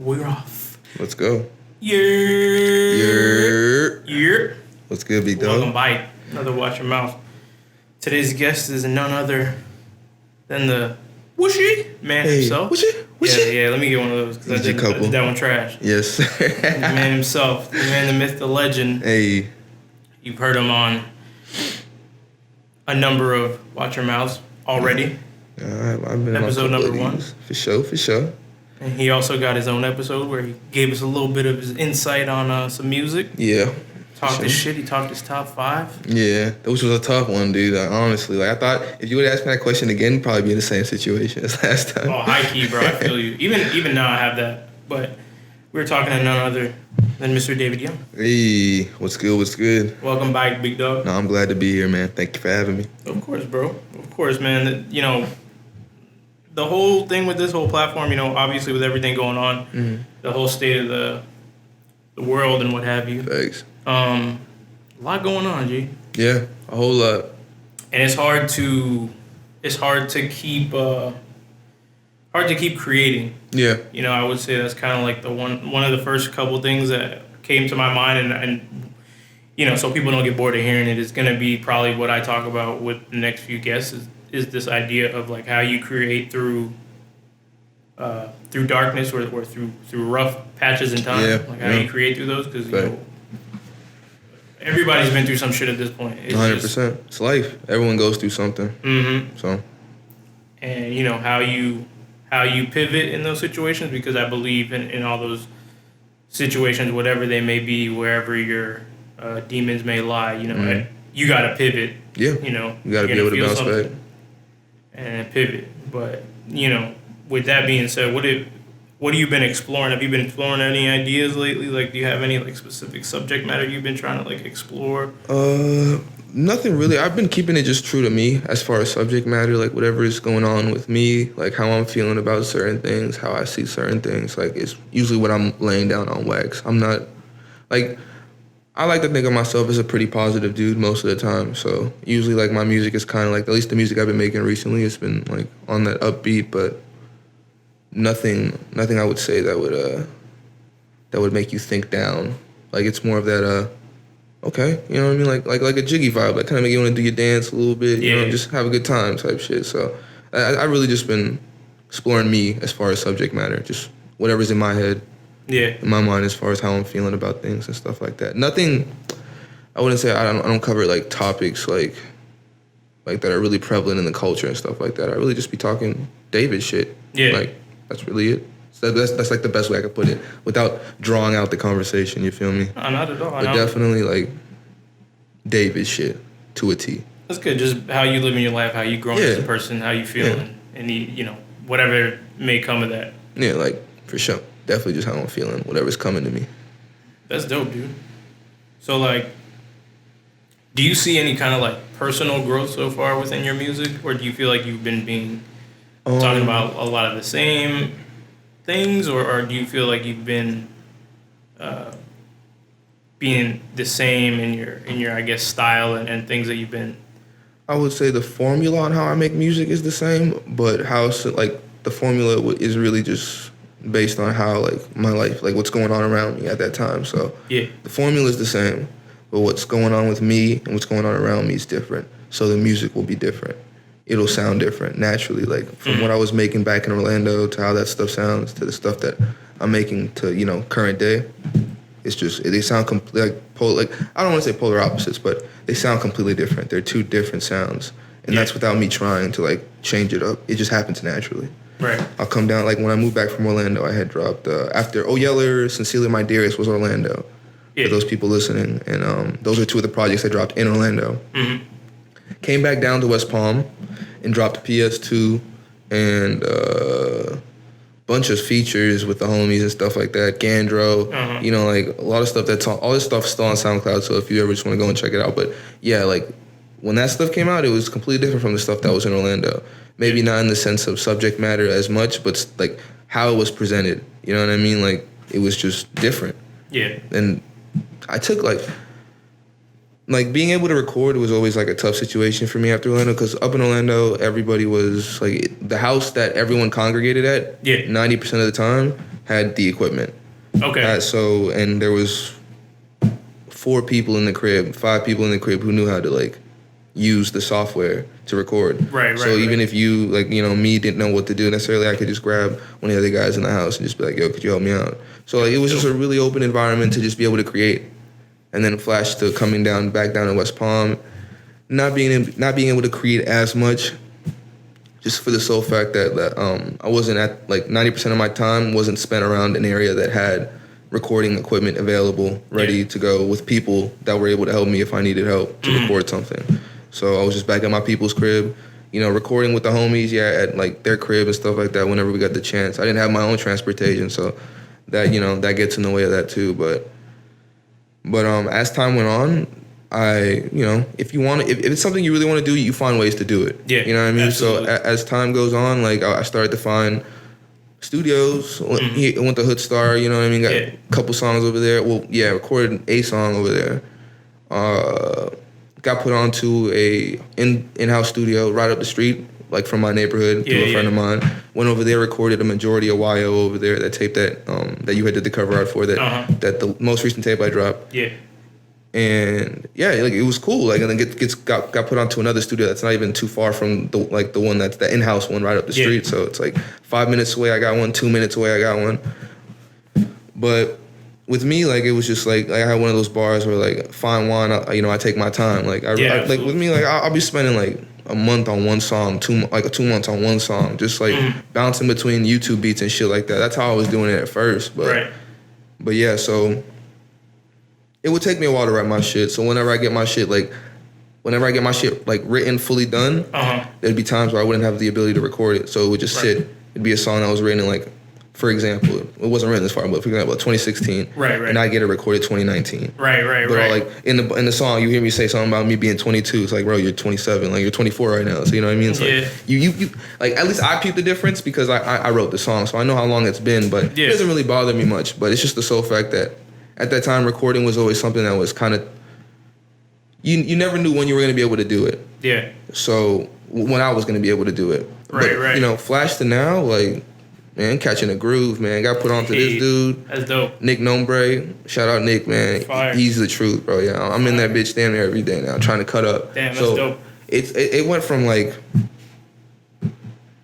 We're off. Let's go. Yeah. What's good, big dog? Welcome back. Another Watch Your Mouth. Today's guest is none other than the Whooshy man himself. Whooshy. Yeah, let me get one of those because I did that one trash. Yes. The man himself, the man, the myth, the legend. Hey. You've heard him on a number of Watch Your Mouths already. I've been episode on number 1. For sure. And he also got his own episode where he gave us a little bit of his insight on some music. Yeah. Talked his shit. He talked his top 5. Yeah, which was a tough one, dude. Honestly, I thought if you would ask me that question again, I'd probably be in the same situation as last time. Oh, high key, bro. I feel you. Even now, I have that. But we were talking to none other than Mr. David Young. Hey, what's good? Welcome back, big dog. No, I'm glad to be here, man. Thank you for having me. Of course, bro. Of course, man. The whole thing with this whole platform, obviously with everything going on, the whole state of the world and what have you. Thanks. A lot going on, G. Yeah, a whole lot. And it's hard to keep creating. Yeah. I would say that's kind of like the one of the first couple things that came to my mind, and so people don't get bored of hearing it. It's gonna be probably what I talk about with the next few guests is this idea of like how you create through darkness or through rough patches in time. Yeah. Like how you create through those, because everybody's been through some shit at this point. 100%. It's life. Everyone goes through something. Mm-hmm. So. And how you pivot in those situations, because I believe in all those situations, whatever they may be, wherever your demons may lie, you got to pivot. Yeah. You got to be able to bounce back and pivot. But with that being said, what have you been exploring? Have you been exploring any ideas lately? Like, do you have any like specific subject matter you've been trying to like explore? Nothing really. I've been keeping it just true to me as far as subject matter, like whatever is going on with me, like how I'm feeling about certain things, how I see certain things. Like, it's usually what I'm laying down on wax. I'm not, like, I like to think of myself as a pretty positive dude most of the time. So usually, like, my music is kind of like, at least the music I've been making recently, it's been like on that upbeat, but nothing I would say that would make you think down. Like, it's more of that, okay, you know what I mean? Like a jiggy vibe, like kind of make you want to do your dance a little bit, just have a good time type shit. So I really just been exploring me as far as subject matter, just whatever's in my head, in my mind as far as how I'm feeling about things and stuff like that. Nothing, I wouldn't say I don't cover like topics like that are really prevalent in the culture and stuff like that. I really just be talking David shit. Yeah. Like, that's really it. So that's like the best way I could put it without drawing out the conversation, you feel me? Not at all. But definitely like David shit to a T. That's good. Just how you live in your life, how you growing as a person, how you feel, and whatever may come of that. Yeah, like, for sure. Definitely just how I'm feeling, whatever's coming to me. That's dope, dude. So, like, do you see any kind of, like, personal growth so far within your music? Or do you feel like you've been talking about a lot of the same things? Or do you feel like you've been being the same in your I guess, style and things that you've been? I would say the formula on how I make music is the same, but the formula is really just based on how, like, my life, like, what's going on around me at that time. So the formula is the same, but what's going on with me and what's going on around me is different. So the music will be different. It'll sound different naturally, like from what I was making back in Orlando to how that stuff sounds to the stuff that I'm making to, current day. It's just, they sound completely like I don't want to say polar opposites, but they sound completely different. They're two different sounds. And that's without me trying to, like, change it up. It just happens naturally. Right. I'll come down, like, when I moved back from Orlando, I had dropped, after Oh Yeller, Sincerely My Dearest was Orlando. For those people listening. And those are two of the projects I dropped in Orlando. Mm-hmm. Came back down to West Palm and dropped PS2 and bunch of features with the homies and stuff like that. Gandro, like a lot of stuff all this stuff's still on SoundCloud, so if you ever just want to go and check it out. But yeah, like when that stuff came out, it was completely different from the stuff that was in Orlando. Maybe not in the sense of subject matter as much, but like how it was presented. You know what I mean? Like, it was just different. Yeah. And I took like being able to record was always like a tough situation for me after Orlando, because up in Orlando, everybody was like, the house that everyone congregated at, 90% of the time had the equipment. Okay. And there was 5 people in the crib who knew how to like use the software to record. Right. So even if you like, me didn't know what to do necessarily, I could just grab one of the other guys in the house and just be like, yo, could you help me out? So like it was just a really open environment to just be able to create. And then flash to coming back down to West Palm, not being able to create as much, just for the sole fact that I wasn't at like 90% of my time wasn't spent around an area that had recording equipment available, ready to go with people that were able to help me if I needed help to record something. So I was just back at my people's crib, recording with the homies, at like their crib and stuff like that whenever we got the chance. I didn't have my own transportation, so that, that gets in the way of that too. But as time went on, if it's something you really want to do, you find ways to do it. Yeah, you know what I mean? Absolutely. So as time goes on, like I started to find studios. I went to Hood Star, you know what I mean? Got a couple songs over there. Well, recorded a song over there. Got put onto a in-house studio right up the street, like from my neighborhood through a friend of mine. Went over there, recorded a majority of YO over there, that tape that you had did the cover art for, that the most recent tape I dropped. Yeah. And like it was cool. Like, and then got put onto another studio that's not even too far from the one that's the in-house one right up the street. So it's like 5 minutes away I got one, 2 minutes away I got one. But with me, like it was just like I had one of those bars where like fine wine, I take my time. Like I like with me, like I'll be spending like a month on one song, 2 months on one song, just like bouncing between YouTube beats and shit like that. That's how I was doing it at first. But so it would take me a while to write my shit. So whenever I get my shit like written, fully done, there'd be times where I wouldn't have the ability to record it. So it would just sit. It'd be a song that was written in like, for example, it wasn't written this far, but for example, 2016. Right. And I get it recorded 2019. Right. But like in the song, you hear me say something about me being 22. It's like, bro, you're 27. Like you're 24 right now. So you know what I mean? It's like you like at least I peep the difference because I wrote the song, so I know how long it's been. But it doesn't really bother me much. But it's just the sole fact that at that time, recording was always something that was kind of you never knew when you were going to be able to do it. Yeah. So when I was going to be able to do it. Right. Flash to now, like. Man, catching a groove, man. Got put onto this dude. That's dope. Nick Nombre. Shout out Nick, man. Fire. He's the truth, bro. Yeah, I'm in that bitch damn near every day now, trying to cut up. Damn, that's dope. It went from like,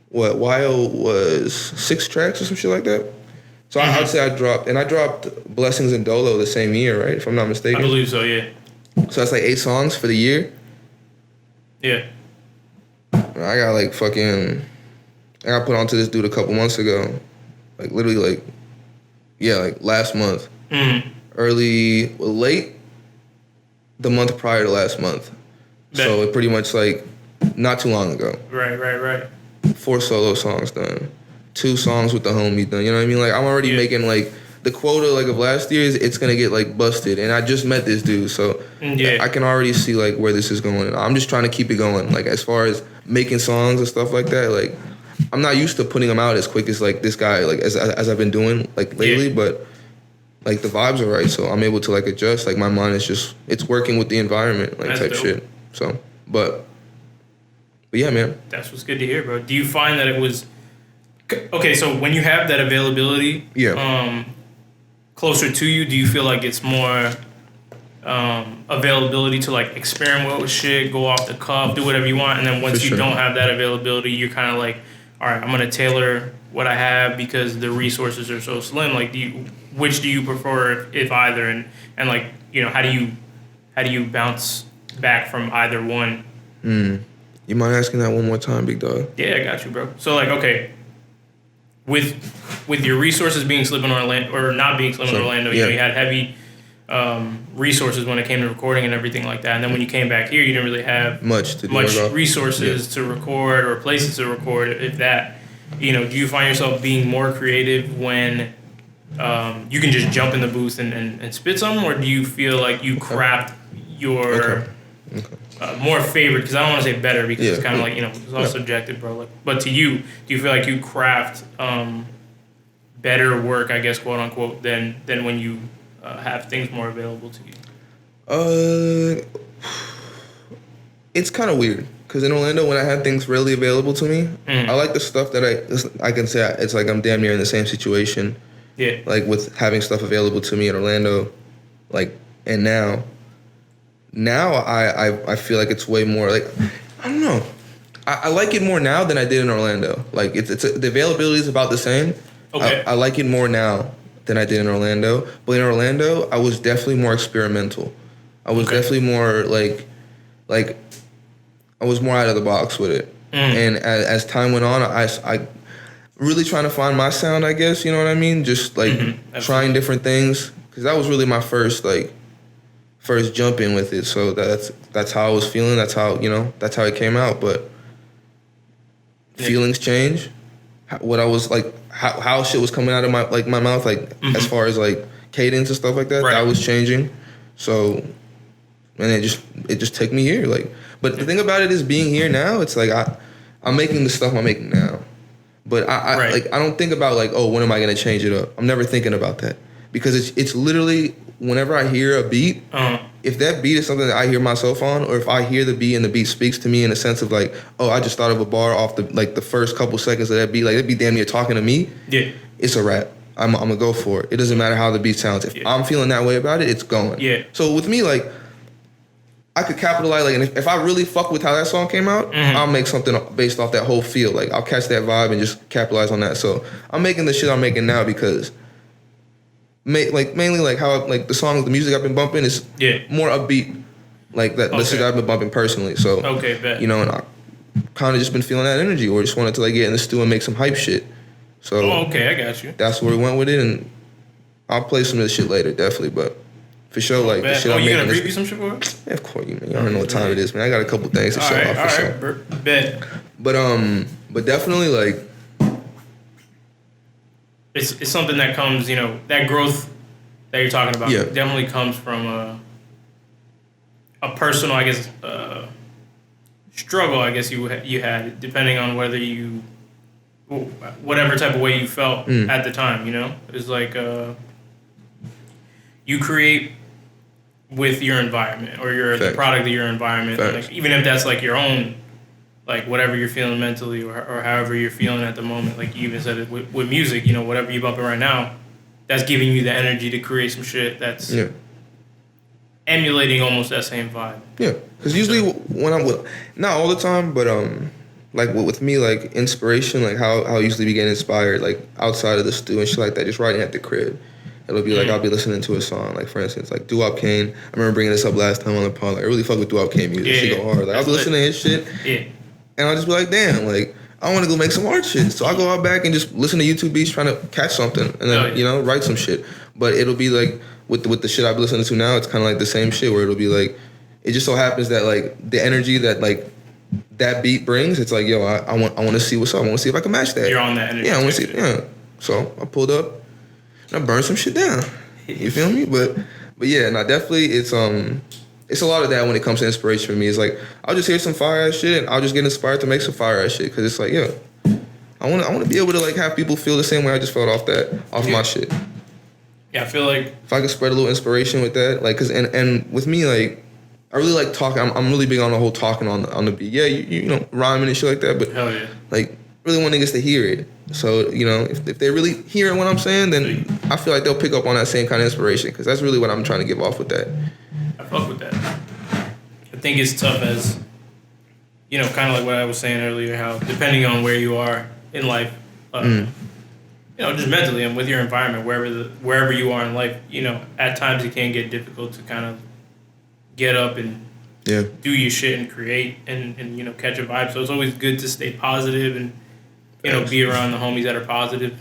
what, YO was 6 tracks or some shit like that? So I would say I dropped Blessings and Dolo the same year, right? If I'm not mistaken. I believe so, yeah. So that's like 8 songs for the year? Yeah. I got like fucking... I got put onto this dude a couple months ago. Like, literally, like last month. Late the month prior to last month. So it pretty much, like, not too long ago. Right. 4 solo songs done. 2 songs with the homie done. You know what I mean? Like, I'm already making, like, the quota, like, of last year's, it's gonna get, like, busted. And I just met this dude, so I can already see, like, where this is going. I'm just trying to keep it going. Like, as far as making songs and stuff like that, like... I'm not used to putting them out as quick as like this guy, like as I've been doing like lately, but like the vibes are right, so I'm able to like adjust. Like my mind is just it's working with the environment, like type shit. So, but yeah, man. That's what's good to hear, bro. Do you find that it was okay? So when you have that availability, closer to you, do you feel like it's more availability to like experiment with shit, go off the cuff, do whatever you want, and then once you don't have that availability, you're kind of like, all right, I'm gonna tailor what I have because the resources are so slim. Like, which do you prefer, if either, and like, how do you bounce back from either one? You mind asking that one more time, big dog? Yeah, I got you, bro. So like, okay, with your resources being slim in Orlando or not being slim in Orlando, you had heavy resources when it came to recording and everything like that. And then when you came back here, you didn't really have much resources to record or places to record, if that. Do you find yourself being more creative when you can just jump in the booth and spit something, or do you feel like you craft your more favorite? Because I don't want to say better because it's kind of like it's all subjective, bro. Like, but to you, do you feel like you craft better work, I guess, quote unquote, than when you have things more available to you? It's kind of weird because in Orlando, when I had things readily available to me, I like the stuff that I can say it's like I'm damn near in the same situation Yeah. Like with having stuff available to me in Orlando, like, and now I feel like it's way more like, I don't know. I like it more now than I did in Orlando. Like it's the availability is about the same. Okay. I like it more now than I did in Orlando. But in Orlando, I was definitely more experimental. I was definitely more like I was more out of the box with it. And as time went on, I really trying to find my sound, I guess, you know what I mean? Just like trying different things, because that was really my first jump in with it. So that's how I was feeling. That's how it came out. But feelings change. What I was like, how shit was coming out of my mouth, like as far as like cadence and stuff like that, that was changing. So, and it just took me here. Like, but the thing about it is, being here now, it's like I'm making the stuff I'm making now. But I don't think about like, oh, when am I gonna change it up? I'm never thinking about that, because it's literally whenever I hear a beat, if that beat is something that I hear myself on, or if I hear the beat and the beat speaks to me in a sense of like, oh, I just thought of a bar off the first couple seconds of that beat, like that'd be damn near talking to me. Yeah, it's a rap. I'm gonna go for it. It doesn't matter how the beat sounds. If I'm feeling that way about it, it's going. Yeah. So with me, like, I could capitalize, like, and if I really fuck with how that song came out, I'll make something based off that whole feel. Like, I'll catch that vibe and just capitalize on that. So I'm making the shit I'm making now because, mainly like how like the songs, the music I've been bumping is more upbeat, like that the shit I've been bumping personally. So bet. You know, and I kind of just been feeling that energy, or just wanted to like get in the stew and make some hype shit. So I got you. That's where we went with it, and I'll play some of this shit later, definitely, but. For sure, like the shit I'm making. You gonna preview some shit for it? Yeah, of course, you already know what time it is, man. I got a couple things to show off for sure. Bet. But definitely like it's something that comes, you know, that growth that you're talking about definitely comes from a personal, I guess, struggle. I guess you had, depending on whether whatever type of way you felt at the time. You know, it's like you create with your environment, or the product of your environment. Like, even if that's like your own, like whatever you're feeling mentally, or however you're feeling at the moment. Like you even said it with music, you know, whatever you're bumping right now, that's giving you the energy to create some shit that's emulating almost that same vibe. Yeah, because usually when I'm with, not all the time, but like with me, like inspiration, like how I usually be getting inspired, like outside of the stew and shit like that, just writing at the crib. It'll be like, I'll be listening to a song, like for instance, like Doo-Wop Kane. I remember bringing this up last time on the pod. Like, I really fuck with Doo-Wop Kane music. She go hard. Like, I'll be listening to his shit, and I'll just be like, damn, like, I want to go make some art shit. So I'll go out back and just listen to YouTube beats, trying to catch something, and then, you know, write some shit. But it'll be like, with the shit I've been listening to now, it's kind of like the same shit, where it'll be like, it just so happens that, like, the energy that, like, that beat brings, it's like, yo, I want to see what's up. I want to see if I can match that. You're on that energy. Yeah, I want to see, So I pulled up, and I burned some shit down. You feel me? But yeah, no, definitely it's a lot of that when it comes to inspiration for me. It's like, I'll just hear some fire ass shit and I'll just get inspired to make some fire ass shit, because it's like, I want to be able to like have people feel the same way I just felt off my shit. Yeah, I feel like if I could spread a little inspiration with that, like, cause and with me, like, I really like talking. I'm really big on the whole talking on the beat. Yeah, you know, rhyming and shit like that. But hell yeah, like, really want niggas to hear it. So, you know, if they really hear what I'm saying, then I feel like they'll pick up on that same kind of inspiration, because that's really what I'm trying to give off with that. I fuck with that. I think it's tough as, you know, kind of like what I was saying earlier, how depending on where you are in life, you know, just mentally and with your environment, wherever you are in life, you know, at times it can get difficult to kind of get up and do your shit and create and you know, catch a vibe. So it's always good to stay positive and, you know, be around the homies that are positive.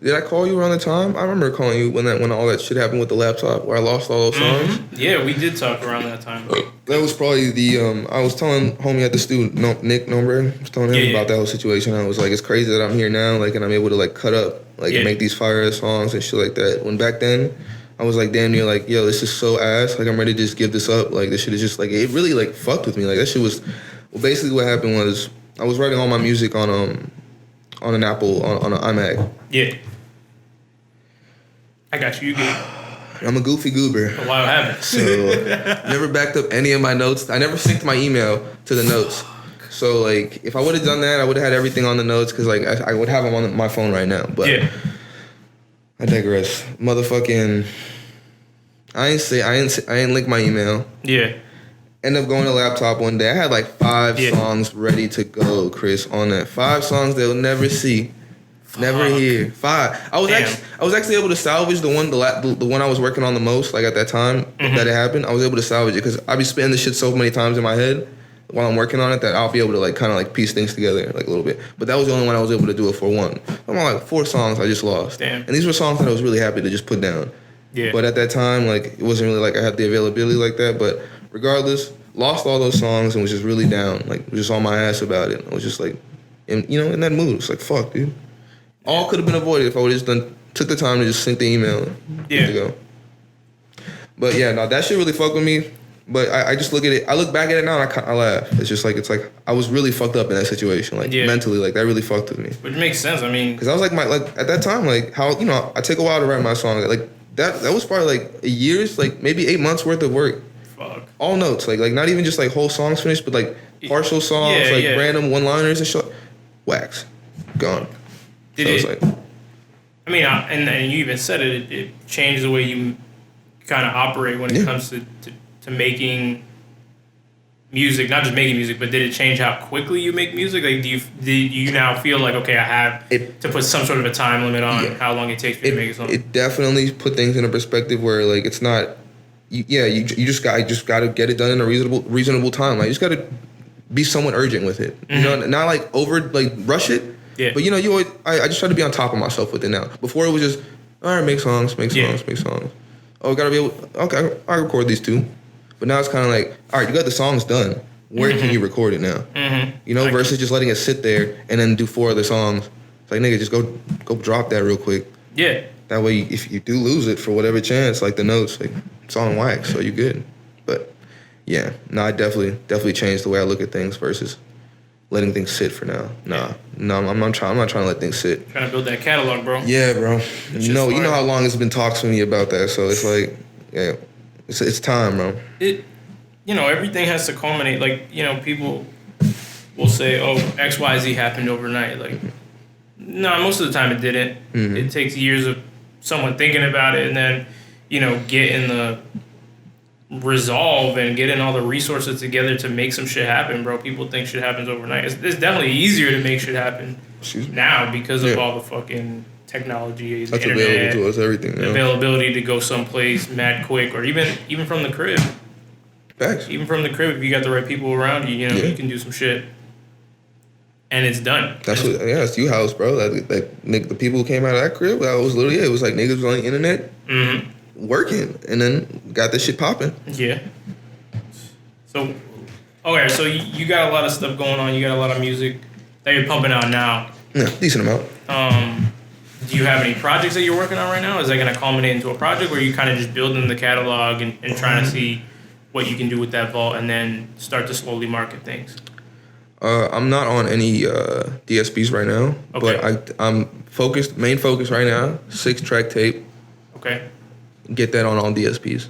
Did I call you around the time? I remember calling you when all that shit happened with the laptop, where I lost all those songs. Yeah, we did talk around that time. That was probably the I was telling homie at the studio, Nick Nombre, I was telling him about that whole situation. I was like, it's crazy that I'm here now, like, and I'm able to like cut up, like, and make these fire ass songs and shit like that. When back then, I was like, damn near like, yo, this is so ass. Like, I'm ready to just give this up. Like, this shit is just like, it really like fucked with me. Like, that shit was, well, basically what happened was I was writing all my music on an Apple, on an iMac. Yeah. I got you. You good. I'm a goofy goober. A while haven't. So, never backed up any of my notes. I never synced my email to the notes. So, like, if I would have done that, I would have had everything on the notes, because, like, I would have them on my phone right now. But I digress. Motherfucking. I ain't link my email. Yeah. End up going to laptop one day. I had like 5 songs ready to go, Chris, on that. 5 songs they'll never see. Never hear. 5. I was actually able to salvage the one I was working on the most, like at that time that it happened. I was able to salvage it because I be spinning this shit so many times in my head while I'm working on it that I'll be able to like kind of like piece things together like a little bit. But that was the only one I was able to do it for one. I'm on like 4 songs I just lost. Damn. And these were songs that I was really happy to just put down. Yeah. But at that time, like it wasn't really like I had the availability like that. But regardless, lost all those songs and was just really down. Like was just on my ass about it. I was just like, in that mood. It's like fuck, dude. All could have been avoided if I would have just took the time to just send the email. Yeah. To go. But yeah, no, that shit really fucked with me. But I just look at it. I look back at it now and I laugh. It's like I was really fucked up in that situation. Like mentally, like that really fucked with me. Which makes sense. I mean, because I was like at that time, like how I take a while to write my song. Like that was probably like a year's, like maybe 8 months worth of work. Fuck. All notes, like not even just like whole songs finished, but like partial songs, random one-liners and shit. Wax, gone. Did so it? I mean, and you even said it. It changed the way you kind of operate when it comes to making music. Not just making music, but did it change how quickly you make music? Like, do you now feel like, okay, I have to put some sort of a time limit on how long it takes for you to make a song? It definitely put things in a perspective where like it's not. You just got to get it done in a reasonable time. Like you just got to be somewhat urgent with it. Not like rush it. Yeah. But you always, I just try to be on top of myself with it now. Before it was just, all right, make songs. Oh, gotta be able, okay, I record these 2. But now it's kind of like, all right, you got the songs done. Where can you record it now? Versus just letting it sit there and then do 4 other songs. It's like, nigga, just go drop that real quick. Yeah. That way, if you do lose it for whatever chance, like the notes, like it's on wax, so you good. But yeah, no, I definitely changed the way I look at things versus letting things sit for now. I'm not trying to let things sit. Trying to build that catalog, bro. Yeah, bro. You know how long it's been talks with me about that. So it's like, yeah, it's time, bro. Everything has to culminate. Like, people will say, oh, X, Y, Z happened overnight. Like, no, most of the time it didn't. It takes years of someone thinking about it and then, getting the resolve and getting all the resources together to make some shit happen, bro. People think shit happens overnight. It's definitely easier to make shit happen now because of all the fucking technology, the internet, available to us, everything. Availability to go someplace mad quick, or even from the crib. Facts. Even from the crib, if you got the right people around you, you can do some shit, and it's done. It's you house, bro. The people who came out of that crib, that was literally it. It was like niggas on the internet. Working and then got this shit popping. Yeah. So, okay, so you got a lot of stuff going on. You got a lot of music that you're pumping out now. Yeah, decent amount. Do you have any projects that you're working on right now? Is that going to culminate into a project, or are you kind of just building the catalog and trying to see what you can do with that vault and then start to slowly market things? I'm not on any DSPs right now, but I'm focused. Main focus right now, 6-track tape. Okay. Get that on all DSPs.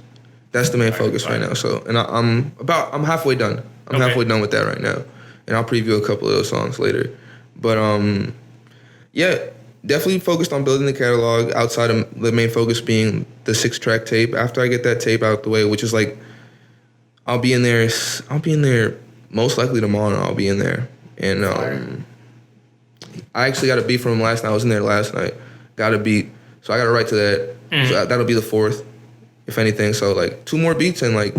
That's the main focus right now. So, and I'm halfway done. I'm halfway done with that right now, and I'll preview a couple of those songs later. But definitely focused on building the catalog outside of the main focus being the 6-track tape. After I get that tape out the way, which is like, I'll be in there most likely tomorrow. I'll be in there, and I actually got a beat from him last night. I was in there last night. Got a beat, so I got to write to that. So that'll be the 4th, if anything. So like 2 more beats and like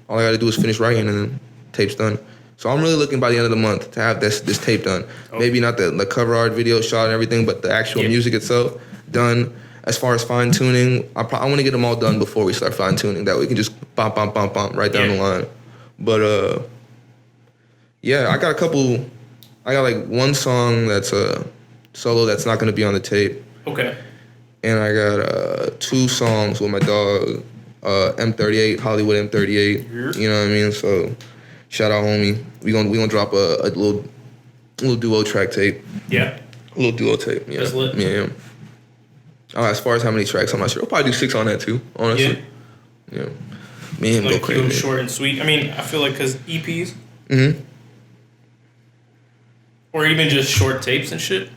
all I gotta do is finish writing and then tape's done. So I'm really looking by the end of the month to have this tape done. Maybe not the cover art, video shot and everything, but the actual music itself done. As far as fine tuning, I want to get them all done before we start fine tuning. That way we can just bump right down the line. But I got like 1 song that's a solo that's not gonna be on the tape. Okay. And I got 2 songs with my dog, M38, Hollywood M38. You know what I mean? So shout out, homie. We gonna drop a little duo track tape. Yeah. A little duo tape. Yeah. That's lit. Yeah. As far as how many tracks, I'm not sure. I'll probably do 6 on that too, honestly. Yeah. Me and him go crazy. Short and sweet. I mean, I feel like because EPs. Or even just short tapes and shit.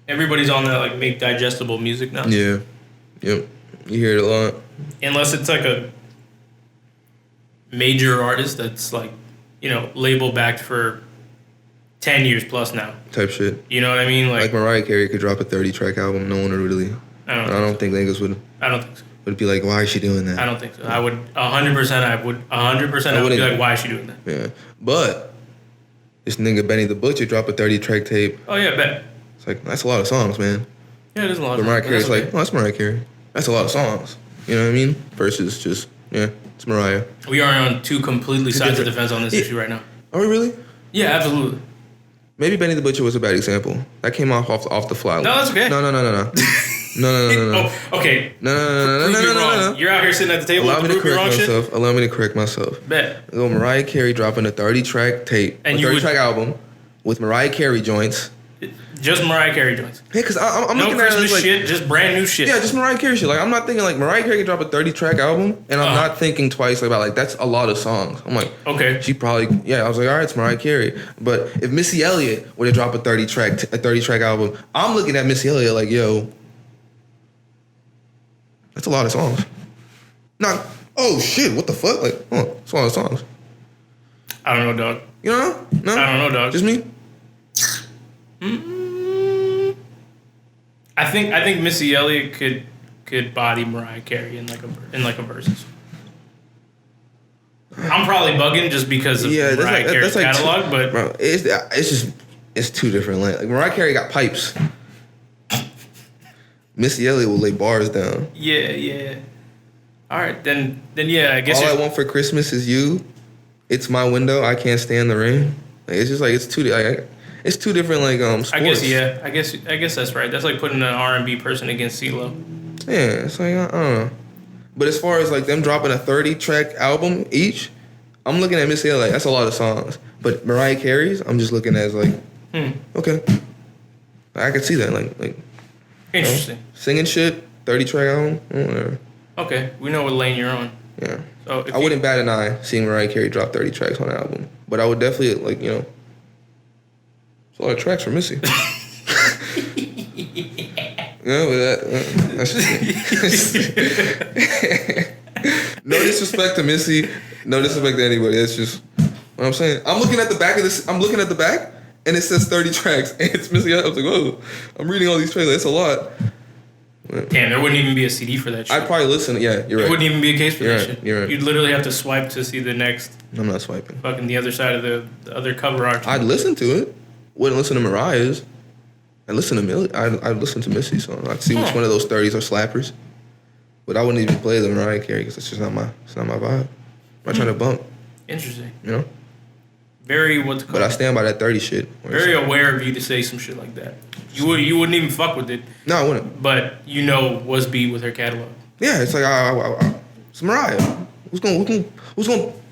Everybody's on that like make digestible music now. Yeah. Yep. You hear it a lot. Unless it's like a major artist that's like, label backed for 10 years plus now. Type shit. You know what I mean? Like Mariah Carey could drop a 30-track album. No one would really. I don't think niggas would. I don't think so. Would be like, why is she doing that? I don't think so. I would 100%. I would be like, why is she doing that? Yeah, but this nigga Benny the Butcher dropped a 30-track tape. Oh yeah, bet. It's like that's a lot of songs, man. Yeah, it is a lot. But Mariah Carey's like, oh, that's Mariah Carey. That's a lot of songs. You know what I mean? Versus just it's Mariah. We are on two completely sides of the fence on this issue right now. Are we really? Yeah, absolutely. Maybe Benny the Butcher was a bad example. That came off the fly. No, that's okay. No. No. Oh, okay. No. You're out here sitting at the table Allow with me the to correct wrong myself. shit? Allow me to correct myself. Bet. Go Mariah Carey dropping a 30-track tape, and a 30-track album with Mariah Carey joints. Just Mariah Carey joints. Yeah, because I'm no looking at it Christmas like, shit, just brand new shit. Yeah, just Mariah Carey shit. Like I'm not thinking like Mariah Carey can drop a 30-track album, and I'm not thinking twice about like that's a lot of songs. I'm like, okay, she probably I was like, all right, it's Mariah Carey. But if Missy Elliott were to drop a 30-track album, I'm looking at Missy Elliott like, yo, that's a lot of songs. Not oh shit, what the fuck? Like, oh, it's a lot of songs. I don't know, dog. You know? No, I don't know, dog. Just me. I think Missy Elliott could body Mariah Carey in like a verses. I'm probably bugging just because of Mariah Carey's catalog, but bro, it's two different lanes. Like Mariah Carey got pipes. Missy Elliott will lay bars down. Yeah. All right, then yeah, I guess all I want for Christmas is you. It's my window. I can't stand the rain. Like, it's just like it's two different like sports. I guess that's right. That's like putting an R&B person against CeeLo. Yeah, it's like I don't know. But as far as like them dropping a 30-track album each, I'm looking at Missy Elliott like that's a lot of songs. But Mariah Carey's, I'm just looking at as like, okay, I could see that like. Interesting. Singing shit, 30-track album, whatever. Okay, we know what lane you're on. Yeah. So I wouldn't bat an eye seeing Mariah Carey drop 30 tracks on an album, but I would definitely like it's a lot of tracks for Missy. That's no disrespect to Missy, no disrespect to anybody. That's just what I'm saying. I'm looking at the back of this. I'm looking at the back, and it says 30 tracks, and it's Missy. I was like, whoa! I'm reading all these trailers. That's a lot. Damn, there wouldn't even be a CD for that shit. I'd probably listen. Yeah, you're right. It wouldn't even be a case for that shit. You're right. You'd literally have to swipe to see the next. I'm not swiping. Fucking the other side of the other cover art. I'd listen to it. Wouldn't listen to Mariah's. I'd listen to I'd listen to Missy's song. I'd see which one of those 30s are slappers. But I wouldn't even play the Mariah Carey because it's just not my vibe. I'm not trying to bump. Interesting. You know. Very But I stand by that 30 shit. Very aware of you to say some shit like that. You wouldn't even fuck with it. No, I wouldn't. But what's beat with her catalog. Yeah, it's like it's Mariah. Who's gonna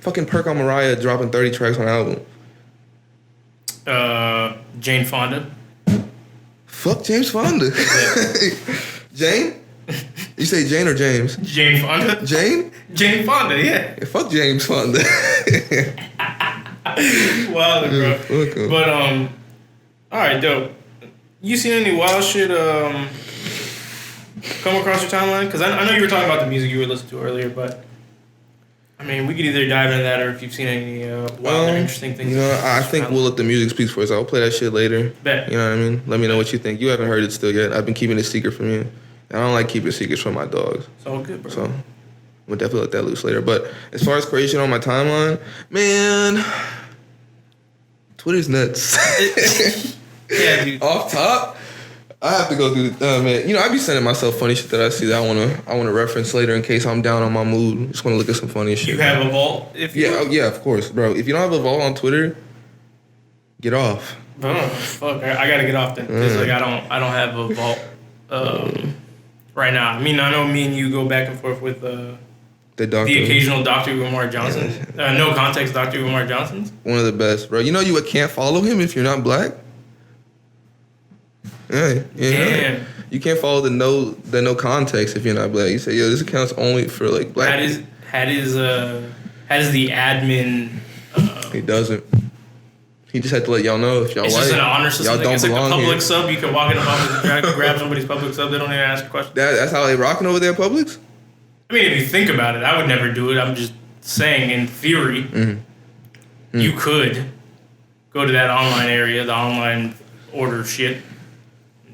fucking perk on Mariah dropping 30 tracks on an album? Jane Fonda. Fuck James Fonda. Yeah. Jane? You say Jane or James? Jane Fonda. Jane? Jane Fonda, yeah. Fuck James Fonda. Wild, bro. But all right, dope. You seen any wild shit come across your timeline? Because I know you were talking about the music you were listening to earlier, but I mean, we could either dive into that or if you've seen any wild or interesting things. You know, I think we'll let the music speak for us. I'll play that shit later. Bet. You know what I mean? Let me know what you think. You haven't heard it still yet. I've been keeping it secret from you. I don't like keeping secrets from my dogs. It's all good, bro. So we'll definitely let that loose later. But as far as creation on my timeline, man, Twitter's nuts. Yeah, dude. Off top, I have to go through the man. You know, I be sending myself funny shit that I see that I wanna reference later in case I'm down on my mood. Just wanna look at some funny shit. You have a vault? Yeah, of course, bro. If you don't have a vault on Twitter, get off. Oh, fuck! I gotta get off then. Cause like I don't have a vault right now. I mean, I know me and you go back and forth with the occasional Dr. Umar Johnson. No context, Dr. Umar Johnson's. One of the best, bro. You know you can't follow him if you're not black. Yeah, damn. You can't follow the no context if you're not black. You say, yo, this account's only for like black. How does the admin? He doesn't. He just had to let y'all know if y'all It's white. just an honor system. Y'all don't It's like belong a Publix here. sub. You can walk in the Publix and grab somebody's Publix sub. They don't even ask a question. That's how they rocking over there at Publix? I mean, if you think about it, I would never do it. I'm just saying, in theory, you could go to that online area, the online order shit,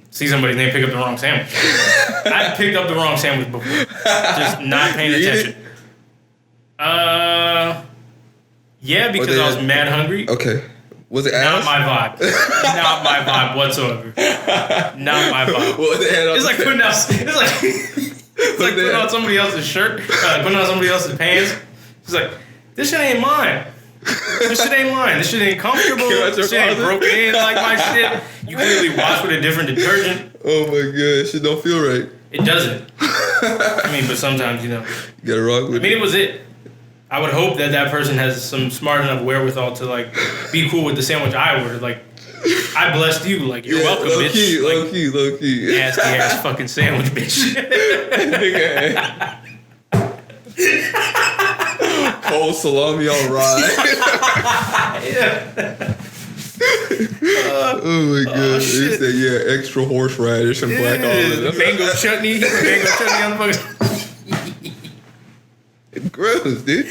see somebody's name, pick up the wrong sandwich. I picked up the wrong sandwich before. Just not paying attention. Yeah, because I was mad hungry. Okay. Was it Not ass? my vibe. Not my vibe whatsoever. Not my vibe. What was it had on It's like the putting out. It's like putting on somebody else's shirt, putting on somebody else's pants. It's like, this shit ain't mine. This shit ain't mine. This shit ain't comfortable. This shit ain't broken in like my shit. You clearly wash with a different detergent. Oh my god, shit don't feel right. It doesn't. I mean, but sometimes, you know. You gotta rock with I mean, it was it. I would hope that person has some smart enough wherewithal to, like, be cool with the sandwich I ordered. Like, I blessed you. Like, you're welcome, low bitch. Key, like, low key. nasty ass fucking sandwich, bitch. Whole salami on rye. Oh my god. He said, yeah, extra horseradish and black olive. Mango chutney. Mango chutney on the fucking... Gross, dude.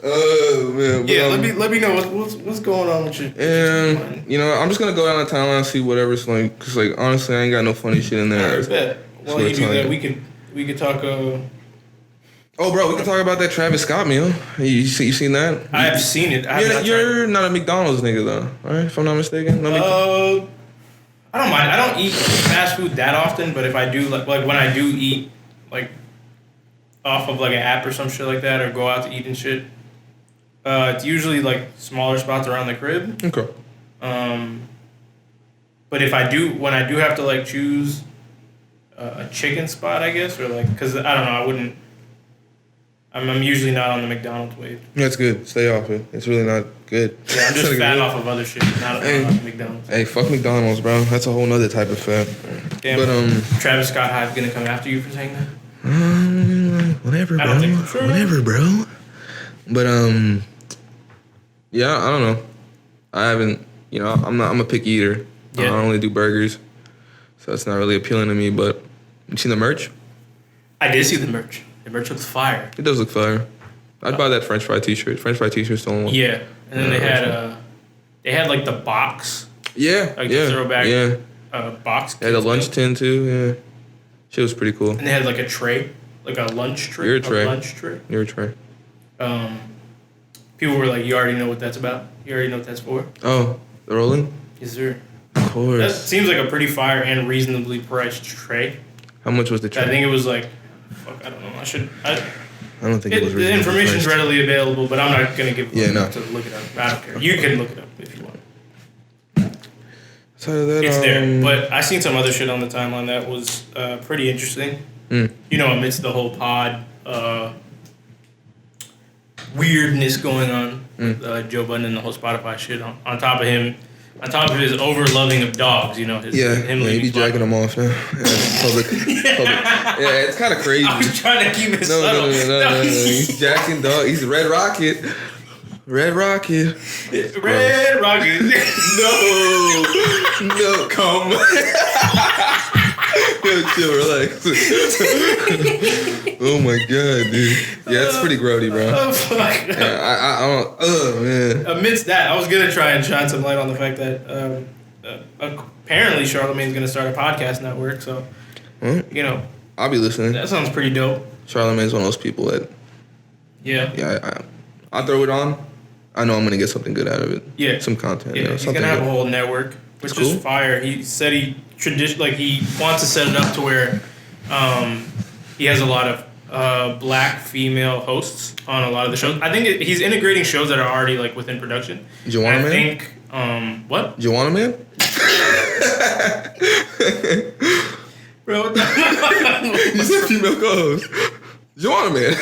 Oh man. Yeah, let me know what's going on with you. And you know, I'm just gonna go down the timeline and see whatever's like, cause like honestly, I ain't got no funny shit in there. I bet. While you do that, we could talk. Oh, bro, we can talk about that Travis Scott meal. You seen that? I have seen it. You're not a McDonald's nigga though, right? If I'm not mistaken. No, I don't mind. I don't eat fast food that often, but if I do, like when I do eat, like off of like an app or some shit like that, or go out to eat and shit, it's usually like smaller spots around the crib. Okay. But if I do, when I do have to like choose a chicken spot, I guess, or like, cause I don't know, I wouldn't. I'm usually not on the McDonald's wave. That's good. Stay off it. It's really not good. Yeah, I'm just fat off of other shit, not off McDonald's. Hey, fuck McDonald's, bro. That's a whole nother type of fat. Damn, but Travis Scott Hype gonna come after you for saying that? Whatever, bro. I don't think so. Whatever, bro. But yeah, I don't know. I haven't. You know, I'm a picky eater. Yeah. I only do burgers, so it's not really appealing to me. But you seen the merch? I did see the merch. The merch looks fire. It does look fire. I'd buy that French fry T-shirt. French fry T-shirt's the only one. Yeah, and then they had like the box. Yeah, like yeah, the throwback. Yeah. Box. They had a lunch tin too. Yeah, shit was pretty cool. And they had like a tray, like a lunch tray. You're a tray. A lunch tray. You're a tray. People were like, "You already know what that's about. You already know what that's for." Oh, the rolling. Yes, sir. Of course. That seems like a pretty fire and reasonably priced tray. How much was the tray? I think it was like, fuck, I don't know. I don't think it was the information's priced. readily available, but I'm not gonna give Yeah, no. to look it up. I don't care. You can look it up if you want. So that, it's there, but I seen some other shit on the timeline that was pretty interesting. You know, amidst the whole pod weirdness going on with Joe Budden and the whole Spotify shit. On top of him, on top of his over loving of dogs, you know, his him he be jacking them off, man. Public. Yeah, it's kind of crazy. I was trying to keep it subtle. No. He's jacking dog. He's Red Rocket. Red Rocket. Red Rocket. No, come. Yo, chill, relax. Oh my god, dude. Yeah, it's pretty grody, bro. Oh fuck. Yeah, I don't. Oh man. Amidst that, I was gonna try and shine some light on the fact that apparently Charlamagne's gonna start a podcast network. So, you know, I'll be listening. That sounds pretty dope. Charlamagne's one of those people that. Yeah. I'll throw it on. I know I'm gonna get something good out of it. Yeah. Some content. Yeah. You know, he's gonna have a whole network, which is fire. He said he wants to set it up to where he has a lot of black female hosts on a lot of the shows. I think he's integrating shows that are already like within production. JUWANNA MANN? I think what? JUWANNA MANN? Bro, what the you said female co-host. JUWANNA MANN.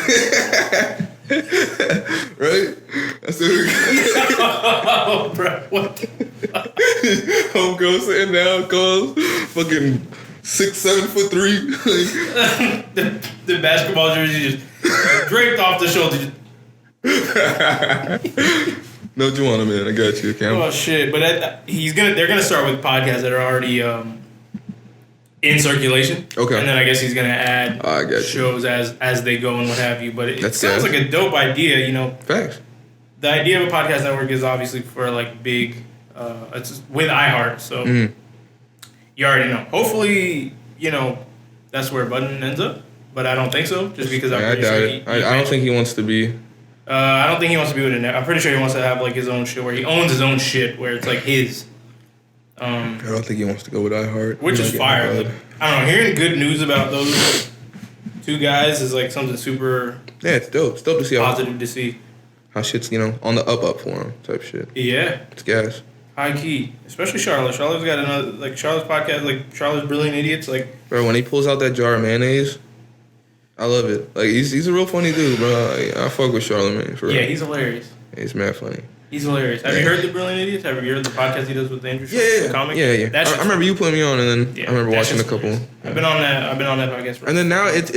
Right? That's what oh, bro, what the fuck? Homegirl sitting down, calls fucking 6'7'3". the basketball jersey just draped off the shoulder. No JUWANNA MANN. I got you. Okay. Oh shit! But they're gonna start with podcasts that are already in circulation. Okay. And then I guess he's gonna add I got you. shows as they go and what have you. But it sounds gas. like a dope idea. You know, Facts. the idea of a podcast network is obviously for like big. It's with iHeart, so you already know. Hopefully, you know that's where Budden ends up. But I don't think so, just because I'm I pretty doubt sure it. I don't think he wants to be. I don't think he wants to be with a net. I'm pretty sure he wants to have like his own shit where he owns his own shit, where it's like his. I don't think he wants to go with iHeart. Which is fire. Like, I don't know. Hearing good news about those two guys is like something super. Yeah, it's dope. It's dope to see positive to see how shit's on the up for him type shit. Yeah, it's gas. High key, especially Charlotte. Charlotte's got another like Charlotte's podcast, like Charlotte's Brilliant Idiots. Like, bro, when he pulls out that jar of mayonnaise, I love it. Like he's a real funny dude, bro. I fuck with Charlamagne for real. Yeah, he's hilarious. He's mad funny. He's hilarious. Have you heard the Brilliant Idiots? Have you heard the podcast he does with Andrew? Yeah, the comic? Yeah. I remember you putting me on, and then I remember watching a couple. I've been on that podcast. And then now it's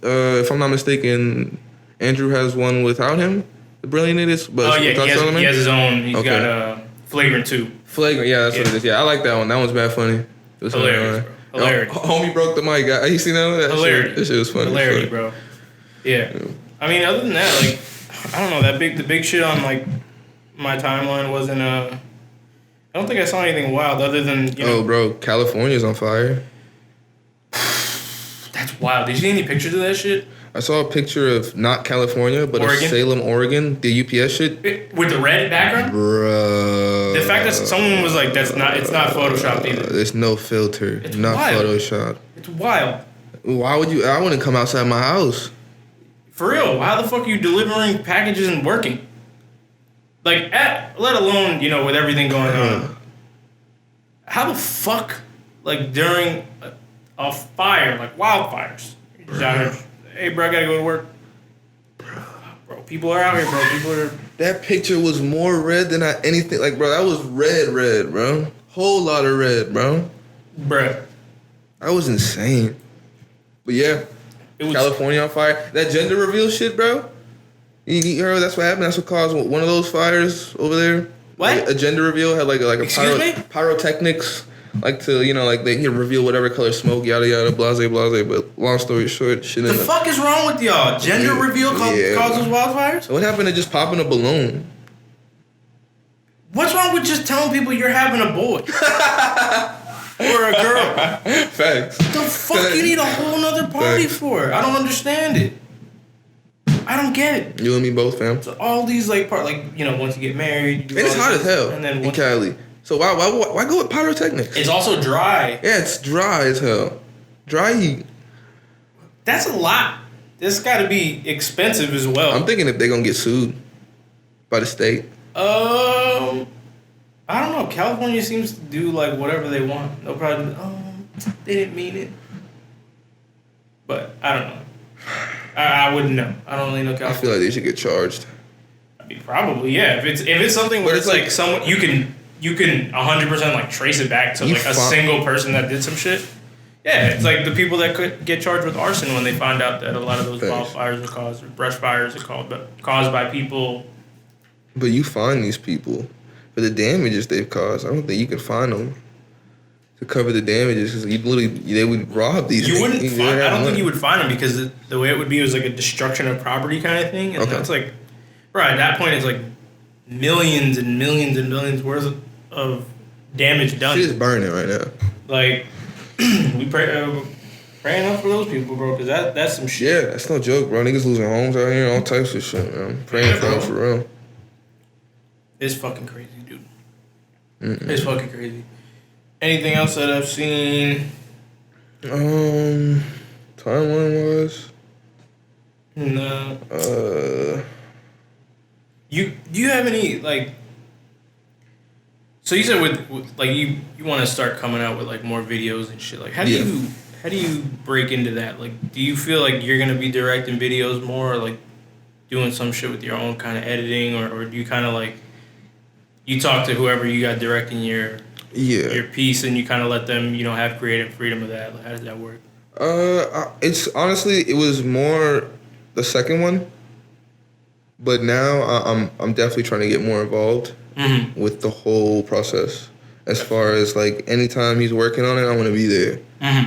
if I'm not mistaken, Andrew has one without him, the Brilliant Idiots. But he has his own. He's got Flagrant 2. Flagrant, yeah, that's what it is. Yeah, I like that one. That one's bad funny. It was hilarious, bro. Hilarious. Homie broke the mic. You seen that one? Hilarious. That shit was funny. Hilarity, bro. Yeah. I mean, other than that, like, I don't know, the big shit on like my timeline wasn't I don't think I saw anything wild other than Oh, bro, California's on fire. That's wild. Did you see any pictures of that shit? I saw a picture of not California, but Oregon? Of Salem, Oregon, the UPS shit. With the red background? Bro. The fact that someone was like, it's not Photoshopped either. There's no filter. It's not wild. Photoshopped. It's wild. Why would you? I wouldn't come outside my house. For real, how the fuck are you delivering packages and working? Like, let alone, with everything going on. How the fuck, like, during a fire, like wildfires, you're just out here, hey, bro, I gotta go to work. Bro, people are out here, bro. People are... That picture was more red than anything. Like, bro, that was red, bro. Whole lot of red, bro. Bruh. That was insane. But yeah, California on fire. That gender reveal shit, bro. You heard that's what happened? That's what caused one of those fires over there. What? Like a gender reveal had like a pyrotechnics, like to like they reveal whatever color smoke, yada yada, blase. But long story short, shit. The fuck is wrong with y'all? Gender reveal causes wildfires? So what happened to just popping a balloon? What's wrong with just telling people you're having a boy? Or a girl? Facts. The fuck you need a whole nother party for? I don't understand it. I don't get it. You and me both, fam. So all these once you get married, you do it's hot as hell. And then in Cali. So why go with pyrotechnics? It's also dry. Yeah, it's dry as hell. Dry heat. That's a lot. This got to be expensive as well. I'm thinking if they're gonna get sued by the state. I don't know. California seems to do like whatever they want. They'll probably they didn't mean it. But I don't know. I wouldn't know. I don't really know California. I feel like they should get charged. I mean, probably, yeah. If it's something where it's like someone you can 100% like trace it back to like a single person that did some shit. Yeah, it's like the people that could get charged with arson when they find out that a lot of those wildfires are caused, or brush fires are caused by people. But you find these people for the damages they've caused. I don't think you can find them to cover the damages because they would rob these. You wouldn't. I don't think you would find them because the way it would be was like a destruction of property kind of thing, and that's like, right at that point it's like millions and millions and millions worth of damage done. Shit is burning right now. Like we pray enough for those people, bro, because that's some shit. Yeah, that's no joke, bro. Niggas losing homes out here, all types of shit, man. Praying for them for real. It's fucking crazy, dude. It's fucking crazy. Anything else that I've seen? Timeline wise? No. Do you have any like? So you said with like you want to start coming out with like more videos and shit. Like how do you break into that? Like do you feel like you're gonna be directing videos more, or like doing some shit with your own kind of editing, or do you kind of like you talk to whoever you got directing your piece and you kind of let them have creative freedom of that? Like, how does that work? It's honestly it was more the second one. But now I'm definitely trying to get more involved with the whole process. As far as like anytime he's working on it, I want to be there,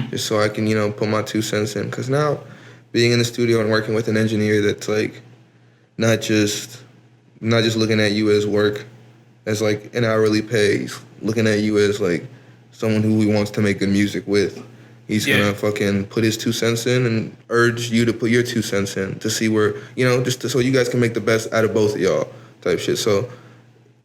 just so I can put my 2 cents in. Cause now, being in the studio and working with an engineer that's like not just looking at you as work, as like an hourly pay. He's looking at you as like someone who he wants to make good music with. He's gonna fucking put his 2 cents in and urge you to put your 2 cents in to see where, so you guys can make the best out of both of y'all type shit. So,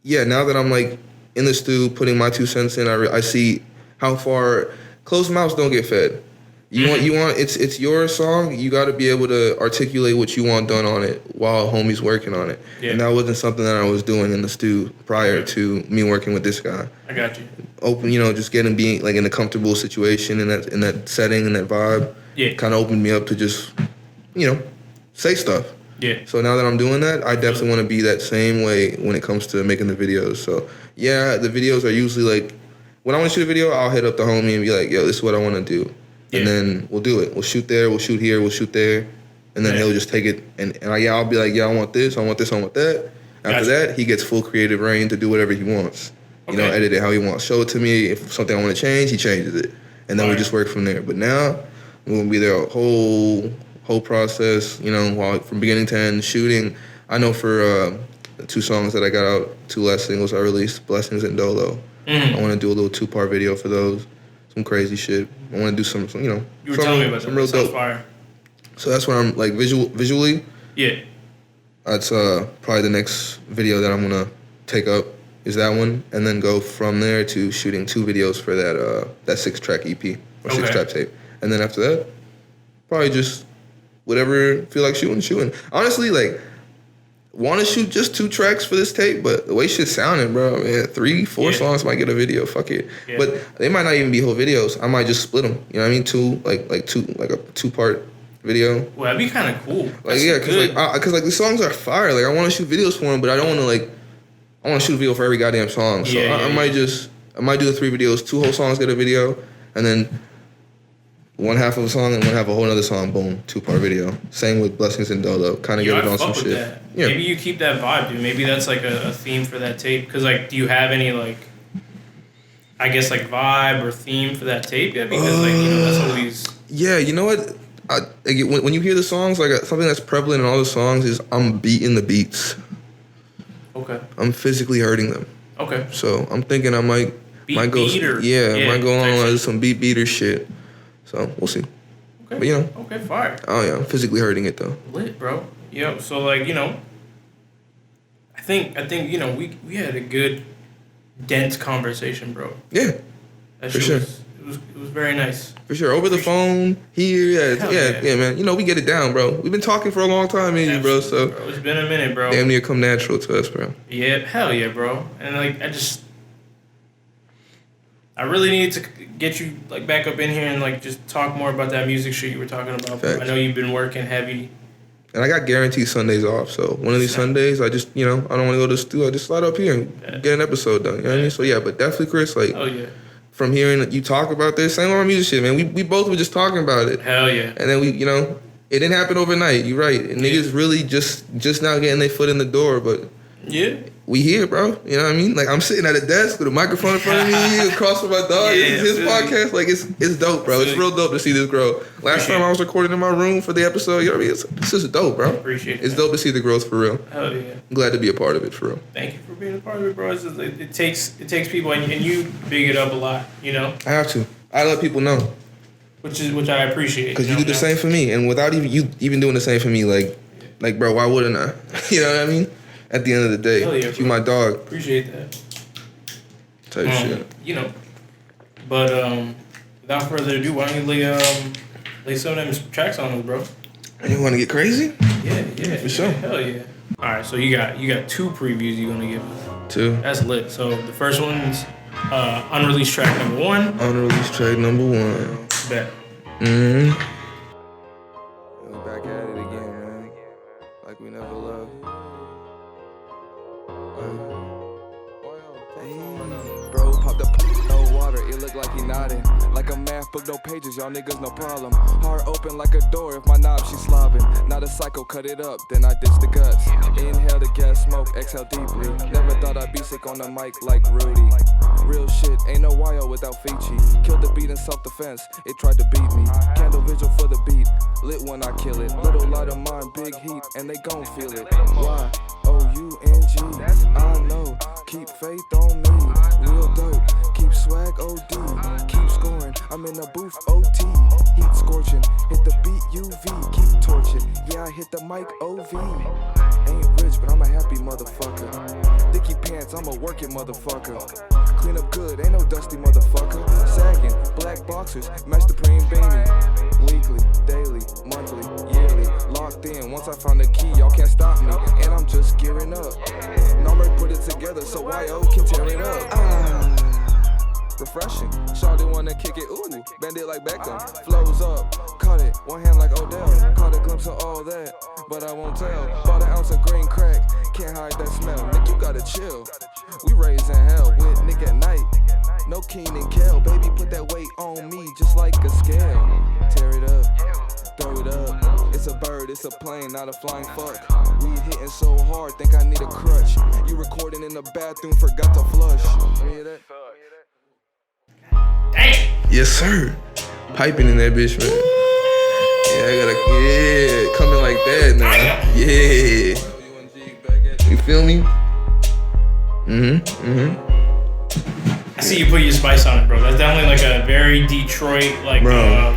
yeah, now that I'm like in the stew putting my 2 cents in, I see how far closed mouths don't get fed. You want it's your song. You got to be able to articulate what you want done on it while homie's working on it. Yeah. And that wasn't something that I was doing in the stew prior to me working with this guy. I got you. Open, just being like in a comfortable situation in that setting and that vibe. Yeah. Kind of opened me up to just, say stuff. Yeah. So now that I'm doing that, I definitely want to be that same way when it comes to making the videos. So yeah, the videos are usually like, when I want to shoot a video, I'll hit up the homie and be like, yo, this is what I want to do. And then we'll do it. We'll shoot there, we'll shoot here, we'll shoot there. And then he'll just take it. And I'll be like, I want this, I want this, I want that. After that, he gets full creative reign to do whatever he wants. Edit it how he wants. Show it to me. If something I want to change, he changes it. And then we just work from there. But now, we're going to be there a whole process, from beginning to end, shooting. I know for 2 songs that I got out, 2 last singles I released, Blessings and Dolo. I want to do a little 2-part video for those. Some crazy shit. I want to do some you were telling me about some real dope. Fire. So that's where I'm like visually. Yeah. That's probably the next video that I'm gonna take up is that one, and then go from there to shooting 2 videos for that 6-track EP or 6-track tape, and then after that, probably just whatever feel like shooting. Honestly, like, want to shoot just 2 tracks for this tape, but the way shit's sounding, bro, man, 3, 4 songs might get a video. Fuck it. Yeah. But they might not even be whole videos. I might just split them. You know what I mean? 2, like a 2-part video. Well, that'd be kind of cool. Like, yeah, because the songs are fire. Like, I want to shoot videos for them, but I don't want to I want to shoot a video for every goddamn song. So I might do the 3 videos, 2 whole songs get a video, and then one half of a song and one half a whole other song, boom, 2-part video. Same with Blessings and Dolo. Kind of get it on some shit. That. Yeah. Maybe you keep that vibe, dude. Maybe that's like a theme for that tape. Because, like, do you have any, like, I guess, like, vibe or theme for that tape yet? Because, that's always... Yeah, you know what? When you hear the songs, like, something that's prevalent in all the songs is I'm beating the beats. Okay. I'm physically hurting them. Okay. So I'm thinking I might go... might go on like some beater shit. So we'll see. Okay. But Okay, fire. Oh yeah, I'm physically hurting it though. Lit, bro. Yo, so like, I think we had a good dense conversation, bro. Yeah. That for sure. It was very nice. For sure. Over the phone, here, yeah, man. We get it down, bro. We've been talking for a long time, bro. So bro. It's been a minute, bro. Damn near come natural to us, bro. Yeah, hell yeah, bro. And like I really need to get you like back up in here and like just talk more about that music shit you were talking about. Facts. I know you've been working heavy. And I got guaranteed Sundays off, so one of these Sundays, I just, I don't want to go to the studio. I just slide up here and get an episode done. You know what I mean? So yeah, but definitely, Chris, like, from hearing you talk about this, same with our music shit, man. We both were just talking about it. Hell yeah. And then it didn't happen overnight. You're right. And niggas really just now getting their foot in the door, but we here, bro. You know what I mean? Like, I'm sitting at a desk with a microphone in front of me, across from my dog. It's his podcast. Like, it's dope, bro. It's real dope to see this grow. Last time I was recording in my room for the episode, you know what I mean? This is dope, bro. Appreciate it. It's dope to see the growth for real. Hell yeah. I'm glad to be a part of it for real. Thank you for being a part of it, bro. It takes people, and you big it up a lot, I have to. I let people know. Which I appreciate. Because you do the same for me. And without even doing the same for me, like, bro, why wouldn't I? You know what I mean? At the end of the day, you my dog. Appreciate that. Type shit. But without further ado, why don't you lay some of them tracks on us, bro? You want to get crazy? Yeah, for sure. Hell yeah. All right, so you got 2 previews you're gonna give us. 2. That's lit. So the first one's unreleased track number 1. Unreleased track number 1. Bet. We're back at it again, man. Like we never left. Bro, pop the no water. It look like he nodding. Like a math book, no pages, y'all niggas no problem. Heart open like a door if my knob she slobbing. Not a psycho, cut it up, then I ditch the guts. Inhale the gas smoke, exhale deeply. Never thought I'd be sick on the mic like Rudy. Real shit, ain't no YO without Fiji. Killed the beat in self-defense, it tried to beat me. Candle vigil for the beat, lit when I kill it. Little light of mine, big heat, and they gon' feel it. Y-O-U-N-G, I know, keep faith on me. Real dope, keep swag OD. Keep scoring, I'm in the booth OT. Heat scorching, hit the beat UV. Keep torching, yeah I hit the mic OV. Ain't rich, but I'm a happy motherfucker. Dicky pants, I'm a working motherfucker. Clean up good, ain't no dusty motherfucker. Sagging, black boxers, match the preem beanie. Weekly, daily, monthly, yearly. Locked in, once I found the key, y'all can't stop me. And I'm just gearing up. Number put it together so YO can tear it up. Refreshing, Shawty wanna kick it, ooh, bend it like Beckham. Flows up, caught it, one hand like Odell. Caught a glimpse of all that, but I won't tell. Bought an ounce of green crack, can't hide that smell. Nick, you gotta chill. We raising hell with Nick at night. No Keenan Kel, baby, put that weight on me just like a scale. Tear it up, throw it up. It's a bird, it's a plane, not a flying fuck. We hitting so hard, think I need a crutch. You recording in the bathroom, forgot to flush. You hear that? Damn. Yes, sir. Piping in that bitch, man. Yeah, coming like that now. Yeah. You feel me? I see you put your spice on it, bro. That's definitely like a very Detroit, like, bro.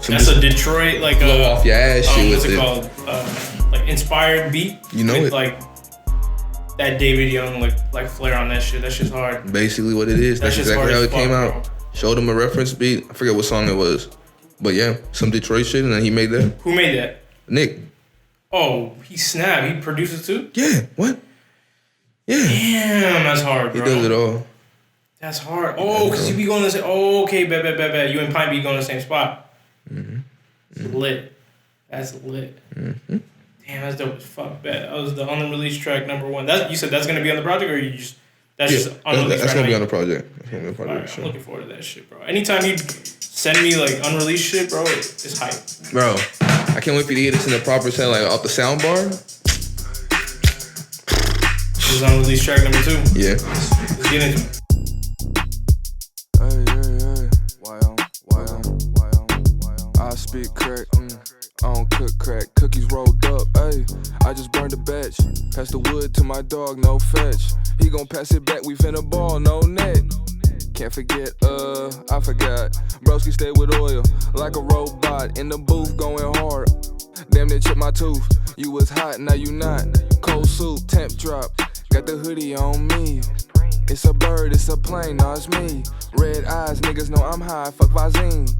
That's a Detroit, like, blow off your ass shit what's with it it. called? Like, inspired beat. You know with, it. Like, that David Young, like flair on that shit. That shit's hard. Basically what it is. That's exactly how it came out. Showed him a reference beat. I forget what song it was. But yeah, some Detroit shit, and then he made that. Who made that? Nick. Oh, he snapped. He produces too? Yeah, what? Yeah. Damn, that's hard, bro. He does it all. That's hard. Oh, because you be going to say, oh, okay, bet. You and Pine be going to the same spot. It's lit. That's lit. Damn, that's dope as fuck. Bet. That was the unreleased track #1. That you said that's gonna be on the project, or you just just unreleased? That's right gonna be now? on the project. I'm looking forward to that shit, bro. Anytime you send me like unreleased shit, bro, it's hype. Bro, I can't wait for you to get this in the proper sound, like off the sound bar. This is unreleased track #2. Yeah. Let's get into it. Hey. Why on? I speak crack. I don't cook crack, cookies rolled up, ayy. I just burned a batch, pass the wood to my dog, no fetch. He gon' pass it back, we finna ball, no net. Can't forget, I forgot. Broski stay with oil, like a robot, in the booth going hard. Damn near chipped my tooth, you was hot, now you not. Cold soup, temp drop, got the hoodie on me. It's a bird, it's a plane, nah it's me. Red eyes, niggas know I'm high, fuck Vazine.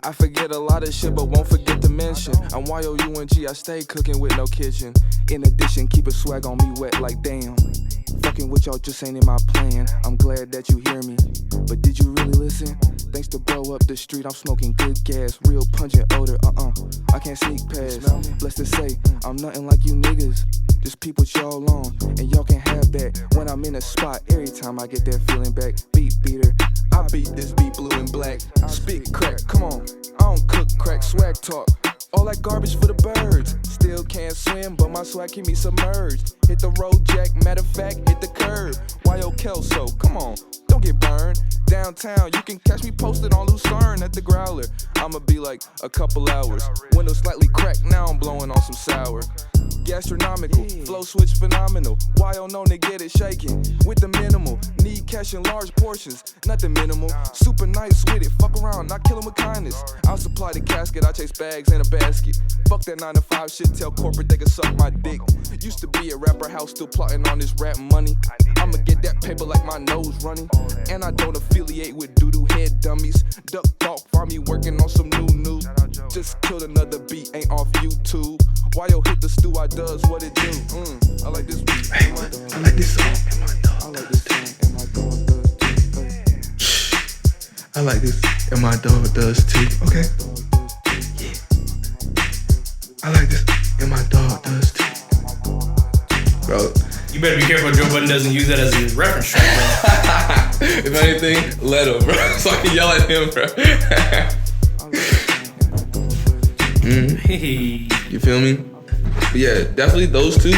I forget a lot of shit, but won't forget to mention I'm YOUNG, I stay cooking with no kitchen. In addition, keep a swag on me wet like damn. Fucking with y'all just ain't in my plan. I'm glad that you hear me, but did you really listen? Thanks to bro up the street, I'm smoking good gas. Real pungent odor, I can't sneak past. Blessed to say, I'm nothing like you niggas. Just peep what y'all on, and y'all can have that. When I'm in a spot, every time I get that feeling back. Beat beater, I beat this beat blue and black. Spit crack, come on, I don't cook crack, swag talk. All that garbage for the birds. Still can't swim, but my swag keep me submerged. Hit the road jack, matter of fact, hit the curb. Y.O. Kelso, come on, don't get burned. Downtown, you can catch me posted on Lucerne at the Growler. I'ma be like a couple hours. Window slightly cracked, now I'm blowing on some sour. Gastronomical, flow switch phenomenal. Y.O. known to get it shaking with the minimal. Need cash in large portions, nothing minimal. Super nice with it, fuck around, not kill 'em with kindness. I'll supply the casket, I chase bags in a basket. Fuck that 9 to 5 shit, tell corporate they can suck my dick. Used to be a rapper house, still plotting on this rap money. I'ma get that paper like my nose running. And I don't affiliate with doo-doo head dummies. Duck talk for me working on some new news. Just killed another beat, ain't off YouTube. Y.O. hit the stew, I does what it do. I like this beat. Hey, I like this song, and my dog. I like this song, and my dog does too. I like this, and my dog does too. Okay. Yeah. I like this, and my dog does too. Bro. You better be careful Joe Budden doesn't use that as a reference track, bro. If anything, let him, bro. So I can yell at him, bro. Hey. You feel me? But yeah, definitely those two.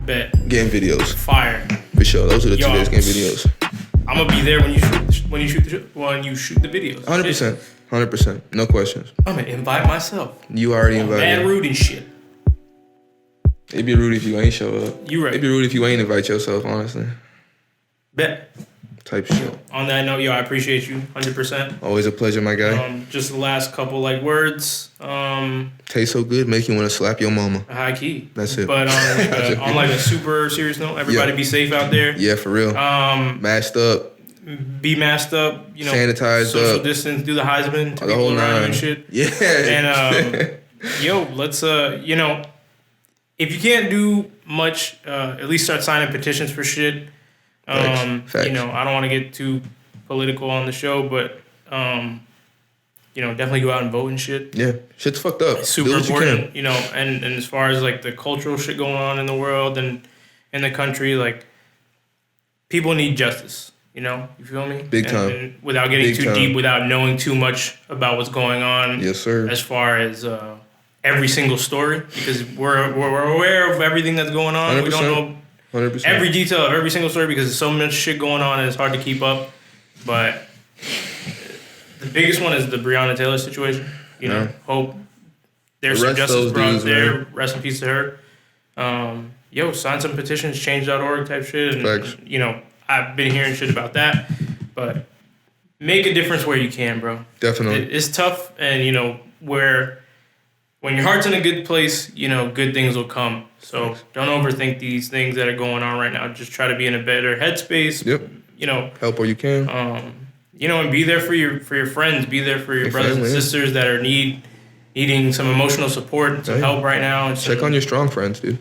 Bet. Game videos. Fire. For sure. Those are the 2 days game videos. I'm gonna be there when you shoot the videos. 100%. 100%. No questions. I'm gonna invite myself. You already invited. Mad rude and shit. It'd be rude if you ain't show up. You right. It'd be rude if you ain't invite yourself, honestly. Bet. Type shit. On that note, I appreciate you 100%. Always a pleasure, my guy. Just the last couple words. Tastes so good, make you want to slap your mama. High key. That's it. But on a super serious note, everybody be safe out there. Yeah, for real. Masked up. Be masked up. Sanitized social up. distance. Do the Heisman to The people whole around you nine. and shit. Yeah. And let's if you can't do much, at least start signing petitions for shit. Facts. I don't want to get too political on the show, but definitely go out and vote and shit. Yeah, shit's fucked up. It's super important, and as far as the cultural shit going on in the world and in the country, people need justice. You feel me? Big time. And without getting too deep, without knowing too much about what's going on. Yes, sir. As far as every single story, because we're aware of everything that's going on. 100%. We don't know 100%. every detail of every single story because there's so much shit going on and it's hard to keep up. But the biggest one is the Breonna Taylor situation. Hope there's some justice brought there. Man. Rest in peace to her. Sign some petitions, change.org type shit. And, Facts. I've been hearing shit about that. But make a difference where you can, bro. Definitely. It's tough, and, when your heart's in a good place, good things will come. So don't overthink these things that are going on right now. Just try to be in a better headspace. Yep. Help where you can. And be there for your friends. Be there for your brothers and sisters that are needing some emotional support and some help right now. And check on your strong friends, dude.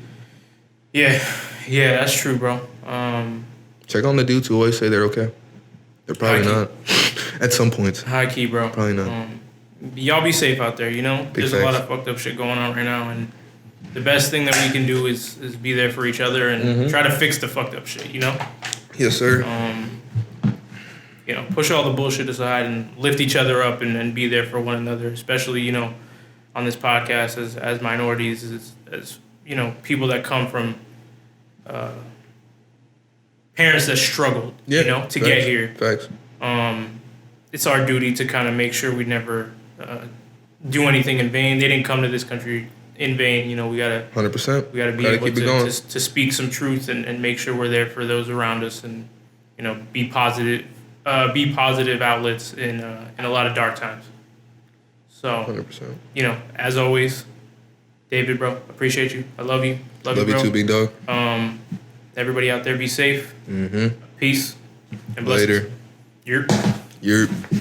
Yeah, that's true, bro. Check on the dudes who always say they're okay. They're probably not. At some points. High key, bro. Probably not. Y'all be safe out there, There's a lot of fucked up shit going on right now, and the best thing that we can do is be there for each other and try to fix the fucked up shit, Yes, sir. Push all the bullshit aside and lift each other up and be there for one another, especially, on this podcast as minorities, as people that come from parents that struggled, to get here. Facts. It's our duty to kind of make sure we never do anything in vain. They didn't come to this country in vain. We gotta 100%. We gotta be able to speak some truth and make sure we're there for those around us and be positive outlets in a lot of dark times. So 100%. As always, David, bro, appreciate you. I love you. Love you, bro. Too, big dog. Everybody out there, be safe. Mm-hmm. Peace and blessings. Later. Yerp.